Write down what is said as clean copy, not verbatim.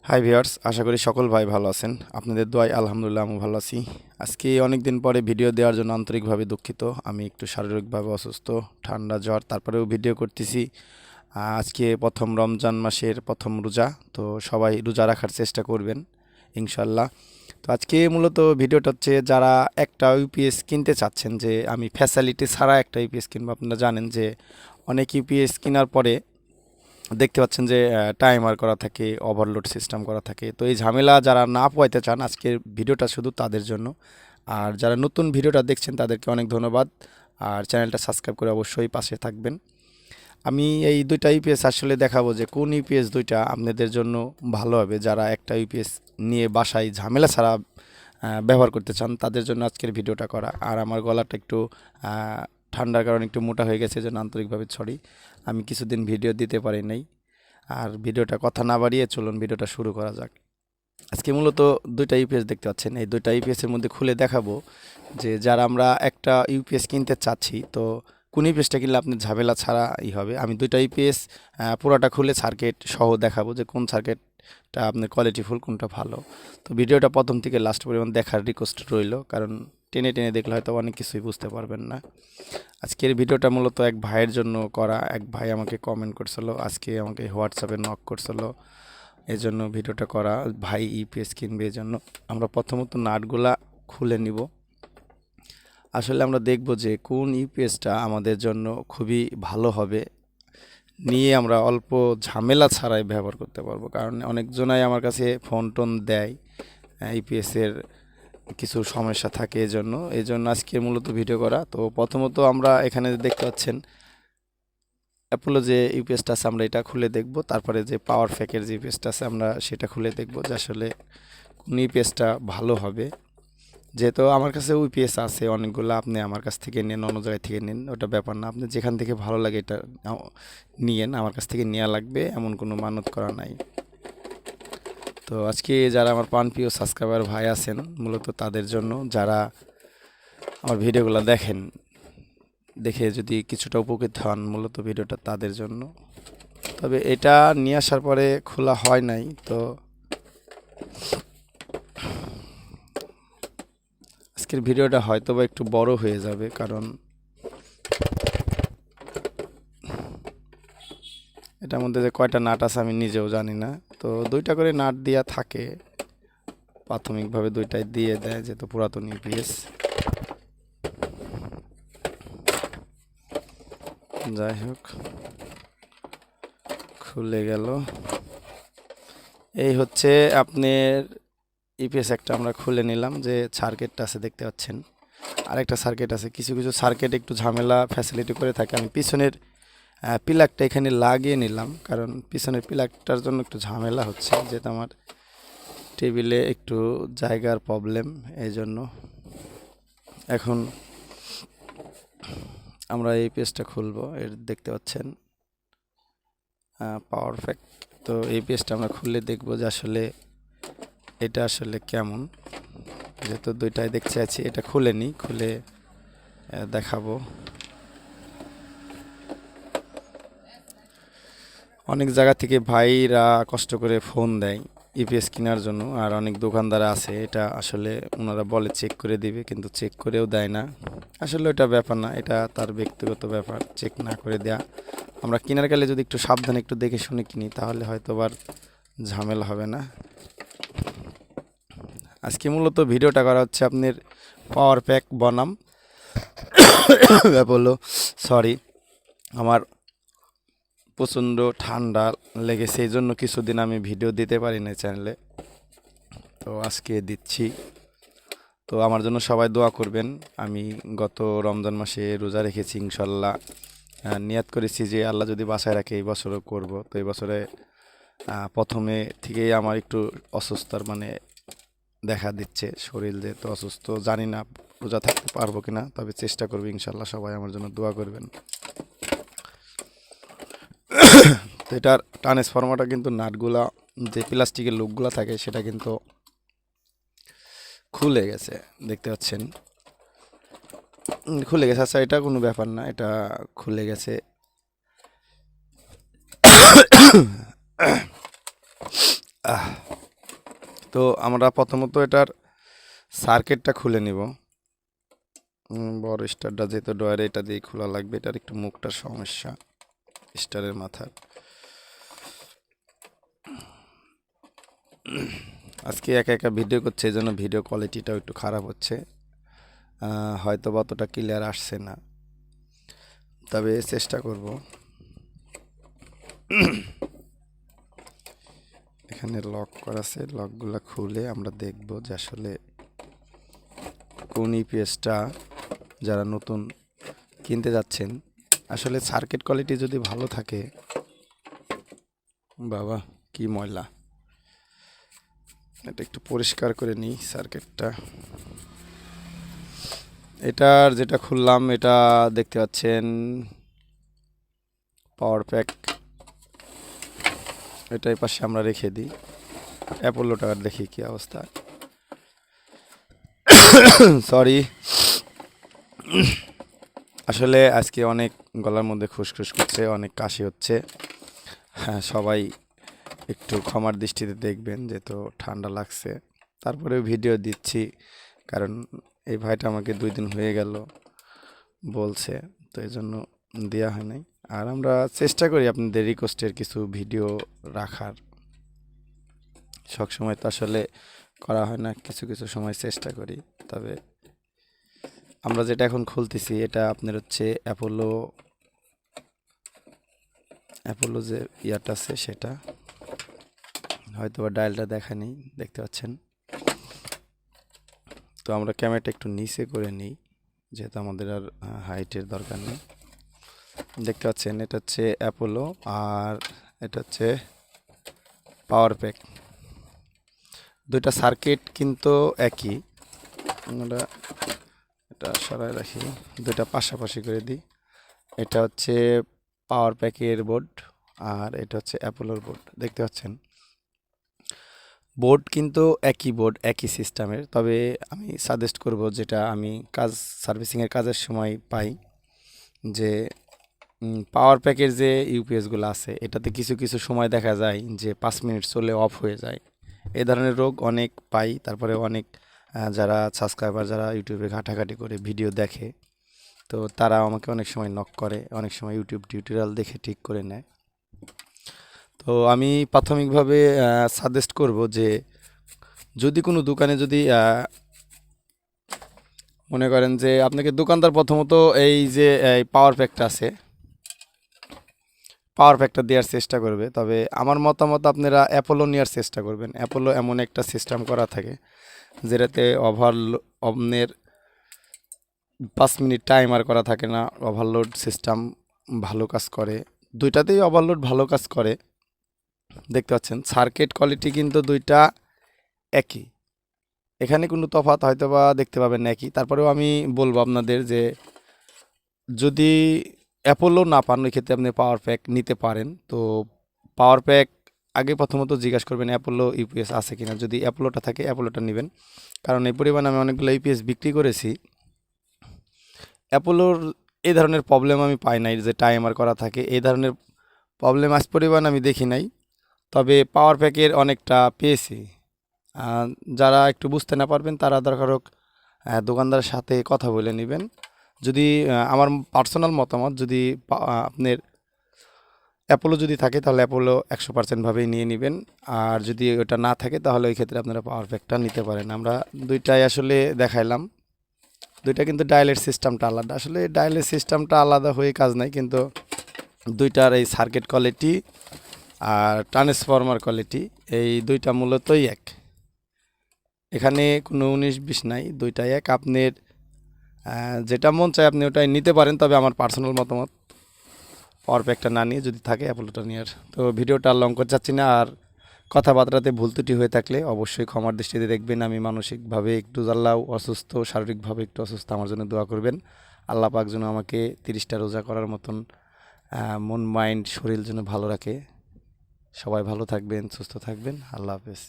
Hi viewers, আশা করি সকল ভাই ভালো আছেন। আপনাদের দোয়ায় আলহামদুলিল্লাহ আমি ভালো আছি। আজকে অনেক দিন পরে ভিডিও দেওয়ার জন্য আন্তরিকভাবে দুঃখিত। আমি একটু শারীরিকভাবে অসুস্থ, ঠান্ডা জ্বর, তারপরেও ভিডিও করতেছি। আজকে প্রথম রমজান মাসের প্রথম রোজা, তো সবাই রোজা রাখার চেষ্টা করবেন ইনশাল্লাহ। তো আজকে মূলত ভিডিওটা হচ্ছে যারা একটা ইউপিএস কিনতে চাচ্ছেন, যে আমি ফ্যাসিলিটি ছাড়া একটা ইউপিএস কিনবো। আপনারা জানেন যে অনেক ইউপিএস কেনার পরে দেখতে পাচ্ছেন যে টাইমার করা থাকে, ওভারলোড সিস্টেম করা থাকে। তো এই ঝামেলা যারা না পোয়াইতে চান, আজকের ভিডিওটা শুধু তাদের জন্য। আর যারা নতুন ভিডিওটা দেখছেন তাদেরকে অনেক ধন্যবাদ। আর চ্যানেলটা সাবস্ক্রাইব করে অবশ্যই পাশে থাকবেন। আমি এই দুইটা ইউপিএস আসলে দেখাবো যে কোন ইউপিএস দুইটা আপনাদের জন্য ভালো হবে। যারা একটা ইউপিএস নিয়ে বাসায় ঝামেলা ছাড়া ব্যবহার করতে চান, তাদের জন্য আজকের ভিডিওটা করা। আর আমার গলাটা একটু ঠান্ডার কারণে একটু মোটা হয়ে গেছে, যেন আন্তরিকভাবে সরি। আমি কিছুদিন ভিডিও দিতে পারি নাই। আর ভিডিওটা কথা না বাড়িয়ে চলুন ভিডিওটা শুরু করা যাক। আজকে মূলত দুইটা ইউপিএস দেখতে পাচ্ছেন। এই দুইটা ইউপিএসের মধ্যে খুলে দেখাবো যে যারা আমরা একটা ইউপিএস কিনতে চাচ্ছি, তো কোন ইউপিএসটা কিনলে আপনি ঝামেলা ছাড়া হবে। আমি দুইটা ইউপিএস পুরোটা খুলে সার্কিট সহ দেখাবো যে কোন সার্কিটটা আপনার কোয়ালিটিফুল, কোনটা ভালো। তো ভিডিওটা প্রথম থেকে লাস্ট পর্যন্ত দেখার রিকোয়েস্ট রইল, কারণ টেনে টেনে দেখলে হয়তো অনেক কিছুই বুঝতে পারবেন না। আজকের ভিডিওটা মূলত এক ভাইয়ের জন্য করা। এক ভাই আমাকে কমেন্ট করছিল, আজকে আমাকে হোয়াটসঅ্যাপে নক করছিল, এই জন্য ভিডিওটা করা। ভাই ইউপিএস কিনবে, এই জন্য আমরা প্রথমত নাটগুলা খুলে নিব। আসলে আমরা দেখব যে কোন ইউপিএসটা আমাদের জন্য খুবই ভালো হবে, নিয়ে আমরা অল্প ঝামেলা ছাড়াই ব্যবহার করতে পারবো। কারণ অনেকজনাই আমার কাছে ফোন টোন দেয়, ইউপিএসের কিছু সমস্যা থাকে, এই জন্য আজকে মূলত ভিডিও করা। তো প্রথমত আমরা এখানে দেখতে পাচ্ছেন অ্যাপোলো যে ইউপিএসটা আছে, আমরা এটা খুলে দেখব। তারপরে যে পাওয়ার ফ্যাকের যে ইউপিএসটা আছে, আমরা সেটা খুলে দেখব যে আসলে কোন ইউপিএসটা ভালো হবে। যেহেতু আমার কাছে ইউপিএস আছে অনেকগুলো, আপনি আমার কাছ থেকে নেন, অন্য জায়গায় থেকে নিন, ওটা ব্যাপার না। আপনি যেখান থেকে ভালো লাগে এটা নিয়েন, আমার কাছ থেকে নেওয়া লাগবে এমন কোনো মানত করা নাই। তো আজকে যারা আমার প্রিয় সাবস্ক্রাইবার ভাই আছেন, মূলত তাদের জন্য, যারা আমার ভিডিওগুলো দেখেন, দেখে যদি কিছুটা উপকৃত হন, মূলত ভিডিওটা তাদের জন্য। তবে এটা নিয়ে আসার পরে খোলা হয় নাই, তো আজকের ভিডিওটা হয়তো বা একটু বড় হয়ে যাবে, কারণ এটার মধ্যে যে কয়টা নাট আছে আমি নিজেও জানি না। তো দুইটা করে নাট দেওয়া থাকে, প্রাথমিকভাবে দুইটাই দিয়ে দেয়, যেহেতু পুরাতন ইউপিএস। যাই হোক, খুলে গেল। এই হচ্ছে আপনার ইউপিএস একটা আমরা খুলে নিলাম। যে সার্কিটটা আছে দেখতে পাচ্ছেন, আরেকটা সার্কিট আছে। কিছু কিছু সার্কিট একটু ঝামেলা ফ্যাসিলিটি করে থাকে। আমি পিছনের প্লাগটা এখানে লাগিয়ে নিলাম, কারণ পিছনের প্লাগটার জন্য একটু ঝামেলা হচ্ছে, যেহেতু আমার টেবিলে একটু জায়গার প্রবলেম, এই জন্য। এখন আমরা এই পেজটা খুলবো। এর দেখতে পাচ্ছেন পাওয়ার ফ্যাক্ট। তো এই পেজটা আমরা খুলে দেখব যে আসলে এটা আসলে কেমন। যেহেতু দুইটাই দেখতে আছি, এটা খুলে নিই, খুলে দেখাবো। অনেক জায়গা থেকে ভাইরা কষ্ট করে ফোন দেয় ইপিএস কেনার জন্য, আর অনেক দোকানদার আছে, এটা আসলে ওনারা বলে চেক করে দিবে, কিন্তু চেক করেও দেয় না। আসলে ওটা ব্যাপার না, এটা তার ব্যক্তিগত ব্যাপার, চেক না করে দেয়া। আমরা কেনার গেলে যদি একটু সাবধানে একটু দেখে শুনে কিনি, তাহলে হয়তো আবার ঝামেলা হবে না। আজকে মূলত ভিডিওটা করা হচ্ছে আপনার পাওয়ার প্যাক বনাম অ্যাপোলো। সরি, আমার প্রচণ্ড ঠান্ডা লেগেছে, এই জন্য কিছুদিন আমি ভিডিও দিতে পারি না চ্যানেলে, তো আজকে দিচ্ছি। তো আমার জন্য সবাই দোয়া করবেন। আমি গত রমজান মাসে রোজা রেখেছি, ইনশাল্লাহ নিয়াত করেছি যে আল্লাহ যদি বাসায় রাখে এই বছরও করব। তো এই বছরে প্রথমে থেকেই আমার একটু অসুস্থতার মানে দেখা দিচ্ছে, শরীর যেহেতু অসুস্থ, জানি না রোজা থাকতে পারবো কিনা, তবে চেষ্টা করবো ইনশাল্লাহ। সবাই আমার জন্য দোয়া করবেন। তো এটার ট্রান্সফরমারটা কিন্তু নাটগুলা, যে প্লাস্টিকের লুকগুলা থাকে, সেটা কিন্তু খুলে গেছে, দেখতে পাচ্ছেন খুলে গেছে। আচ্ছা, এটা কোনো ব্যাপার না, এটা খুলে গেছে। তো আমরা প্রথমত এটার সার্কিটটা খুলে নিব। বড় স্টারটা যেহেতু ডয়ারে এটা দিয়ে খোলা লাগবে, এটার একটু মুখটার সমস্যা স্টারের মাথার। আজকে একা একা ভিডিও করছে, এই জন্য ভিডিও কোয়ালিটিটাও একটু খারাপ হচ্ছে, হয়তো অতটা ক্লিয়ার আসছে না, তবে চেষ্টা করব। এখানে লক করা আছে, লকগুলো খুলে আমরা দেখব যে আসলে কোন ইপিএসটা যারা নতুন কিনতে যাচ্ছেন, আসলে সার্কিট কোয়ালিটি যদি ভালো থাকে, বাবা কি ময়লা, এটা একটু পরিষ্কার করে নিই সার্কিটটা। এটার যেটা খুললাম এটা দেখতে পাচ্ছেন পাওয়ার প্যাক, এটাই পাশে আমরা রেখে দিই। অ্যাপোলোটা দেখি কি অবস্থা, সরি আসলে আজকে অনেক গলার মধ্যে খুসখুস করছে, অনেক কাশি হচ্ছে। হ্যাঁ, সবাই একটু ক্ষমার দৃষ্টিতে দেখবেন, যেহেতু ঠান্ডা লাগছে। তারপরেও ভিডিও দিচ্ছি, কারণ এই ভাইটা আমাকে 2 দিন হয়ে গেল বলছে, তো এই জন্য দেওয়া হয় নাই। আর আমরা চেষ্টা করি আপনাদের রিকোয়েস্টের কিছু ভিডিও রাখার, সবসময় তো আসলে করা হয় না, কিছু কিছু সময় চেষ্টা করি। তবে আমরা যেটা এখন খুলতেছি এটা আপনার হচ্ছে অ্যাপোলো যে ইয়ারটা আছে সেটা, হয়তো বা ডায়ালটা দেখা নেই, দেখতে পাচ্ছেন। তো আমরা ক্যামেরাটা একটু নিচে করে নিই, যেহেতু আমাদের আর হাইটের দরকার নেই। দেখতে পাচ্ছেন এটা হচ্ছে অ্যাপোলো, আর এটা হচ্ছে পাওয়ার প্যাক। দুইটা সার্কিট কিন্তু একই। আমরা এটা সরাই রাখি, দুইটা পাশাপাশি করে দিই। এটা হচ্ছে পাওয়ার প্যাকের বোর্ড, আর এটা হচ্ছে অ্যাপোলোর বোর্ড। দেখতে পাচ্ছেন বোর্ড কিন্তু একই বোর্ড, একই সিস্টেমের। তবে আমি সাজেস্ট করব, যেটা আমি সার্ভিসিংয়ের কাজের সময় পাই, যে পাওয়ার প্যাকের যে ইউপিএসগুলো আছে এটাতে কিছু কিছু সময় দেখা যায় যে 5 মিনিট চলে অফ হয়ে যায়। এই ধরনের রোগ অনেক পাই। তারপরে অনেক যারা সাবস্ক্রাইবার, যারা ইউটিউবে ঘাটাঘাটি করে ভিডিও দেখে, তো তারা আমাকে অনেক সময় নক করে, অনেক সময় ইউটিউব টিউটোরিয়াল দেখে ঠিক করে নেয়। তো আমি প্রাথমিকভাবে সাজেস্ট করব যে যদি কোনো দোকানে যদি মনে করেন যে আপনাকে দোকানদার প্রথমত এই যে পাওয়ার প্যাকটা আছে, পাওয়ার প্যাকটা দেওয়ার চেষ্টা করবে। তবে আমার মতামত আপনারা অ্যাপোলো নেওয়ার চেষ্টা করবেন। অ্যাপোলো এমন একটা সিস্টেম করা থাকে যেটাতে আপনার 5 মিনিট টাইমার করা থাকে না, ওভারলোড সিস্টেম ভালো কাজ করে। দুইটাতেই ওভারলোড ভালো কাজ করে। দেখতে পাচ্ছেন সার্কিট কোয়ালিটি কিন্তু দুইটা একই, এখানে কোনো তফাৎ হয়তো বা দেখতে পাবেন না একই। তারপরেও আমি বলবো আপনাদের যে যদি অ্যাপোলো না পান, ওই ক্ষেত্রে আপনি পাওয়ার প্যাক নিতে পারেন। তো পাওয়ার প্যাক আগে প্রথমত জিজ্ঞাসা করবেন অ্যাপোলো ইউপিএস আছে কিনা। যদি অ্যাপোলোটা থাকে অ্যাপোলোটা নেবেন, কারণ এই পরিমাণে আমি অনেকগুলো ইউপিএস বিক্রি করেছি। অ্যাপোলোর এই ধরনের প্রবলেম আমি পাই নাই, যে টাইমার করা থাকে এই ধরনের প্রবলেম আজ পরিমাণ আমি দেখি নাই। তবে পাওয়ার প্যাকের অনেকটা পেয়েছি। যারা একটু বুঝতে না পারবেন তারা দরকার হোক দোকানদারের সাথে কথা বলে নেবেন। যদি আমার পার্সোনাল মতামত, যদি আপনার অ্যাপোলো যদি থাকে তাহলে অ্যাপোলো 100% ভাবেই নিয়ে নেবেন। আর যদি ওটা না থাকে তাহলে ওই ক্ষেত্রে আপনারা পাওয়ার প্যাকটা নিতে পারেন। আমরা দুইটাই আসলে দেখাইলাম, দুইটা কিন্তু ডায়ালের সিস্টেমটা আলাদা। আসলে ডায়ালের সিস্টেমটা আলাদা হয়ে কাজ নাই, কিন্তু দুইটার এই সার্কিট কোয়ালিটি আর ট্রান্সফরমার কোয়ালিটি এই দুইটা মূলতই এক। এখানে কোনো 19-20 নাই, দুইটাই এক। আপনার যেটা মন চায় আপনি ওটাই নিতে পারেন। তবে আমার পার্সোনাল মতামত পাওয়ার প্যাকটা না নিয়ে যদি থাকে অ্যাপোলোটা নেওয়ার। তো ভিডিওটা লং করতে চাচ্ছি না, আর কথাবার্তাতে ভুল ত্রুটি হয়ে থাকলে অবশ্যই ক্ষমার দৃষ্টিতে দেখবেন। আমি মানসিকভাবে একটু জানলাও অসুস্থ, শারীরিকভাবে একটু অসুস্থ, আমার জন্য দোয়া করবেন। আল্লাহ পাক যেন আমাকে 30টা রোজা করার মতন মন মাইন্ড শরীর যেন ভালো রাখে। সবাই ভালো থাকবেন, সুস্থ থাকবেন। আল্লাহ হাফেজ।